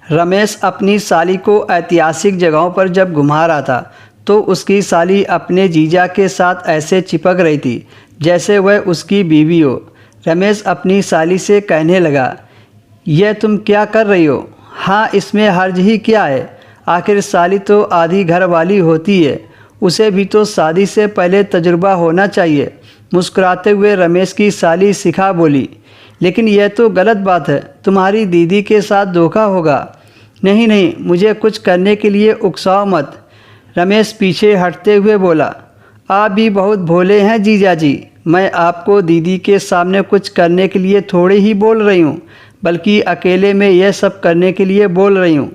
रमेश अपनी साली को ऐतिहासिक जगहों पर जब घुमा रहा था तो उसकी साली अपने जीजा के साथ ऐसे चिपक रही थी जैसे वह उसकी बीवी हो। रमेश अपनी साली से कहने लगा, यह तुम क्या कर रही हो? हाँ, इसमें हर्ज ही क्या है? आखिर साली तो आधी घर वाली होती है, उसे भी तो शादी से पहले तजुर्बा होना चाहिए। मुस्कुराते हुए रमेश की साली शिखा बोली, लेकिन यह तो गलत बात है, तुम्हारी दीदी के साथ धोखा होगा। नहीं नहीं, मुझे कुछ करने के लिए उकसाओ मत। रमेश पीछे हटते हुए बोला, आप भी बहुत भोले हैं जीजा जी। मैं आपको दीदी के सामने कुछ करने के लिए थोड़ी ही बोल रही हूँ, बल्कि अकेले में यह सब करने के लिए बोल रही हूँ।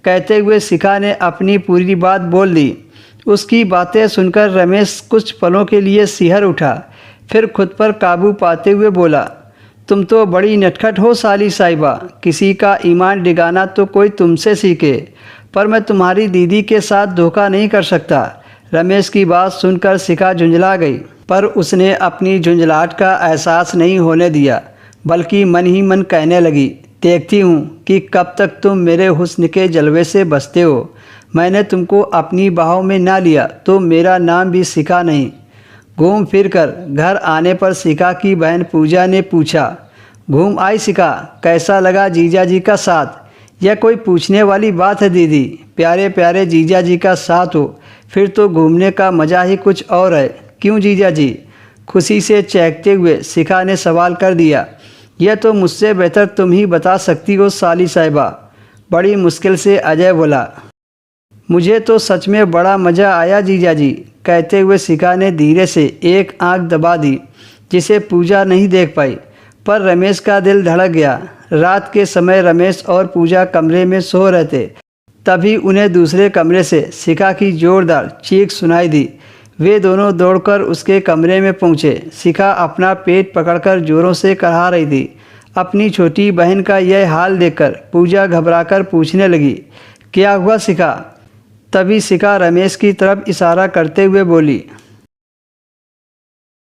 कहते हुए शिखा ने अपनी पूरी बात बोल दी। उसकी बातें सुनकर रमेश कुछ पलों के लिए सिहर उठा, फिर खुद पर काबू पाते हुए बोला, तुम तो बड़ी नटखट हो साली साहिबा। किसी का ईमान डिगाना तो कोई तुमसे सीखे, पर मैं तुम्हारी दीदी के साथ धोखा नहीं कर सकता। रमेश की बात सुनकर शिखा झुंझला गई, पर उसने अपनी झुंझलाहट का एहसास नहीं होने दिया, बल्कि मन ही मन कहने लगी, देखती हूँ कि कब तक तुम मेरे हुस्न के जलवे से बचते हो। मैंने तुमको अपनी बाहों में ना लिया तो मेरा नाम भी शिखा नहीं। घूम फिर कर घर आने पर शिखा की बहन पूजा ने पूछा, घूम आई शिखा, कैसा लगा जीजा जी का साथ? यह कोई पूछने वाली बात है दीदी, प्यारे प्यारे जीजा जी का साथ हो फिर तो घूमने का मज़ा ही कुछ और है, क्यों जीजा जी? खुशी से चहकते हुए शिखा ने सवाल कर दिया। यह तो मुझसे बेहतर तुम ही बता सकती हो साली साहिबा। बड़ी मुश्किल से अजय बोला, मुझे तो सच में बड़ा मज़ा आया जीजा जी। कहते हुए शिखा ने धीरे से एक आंख दबा दी, जिसे पूजा नहीं देख पाई, पर रमेश का दिल धड़क गया। रात के समय रमेश और पूजा कमरे में सो रहे थे, तभी उन्हें दूसरे कमरे से शिखा की जोरदार चीख सुनाई दी। वे दोनों दौड़कर उसके कमरे में पहुंचे। शिखा अपना पेट पकड़कर जोरों से कराह रही थी। अपनी छोटी बहन का यह हाल देखकर पूजा घबराकर पूछने लगी, क्या हुआ शिखा? तभी शिखा रमेश की तरफ इशारा करते हुए बोली,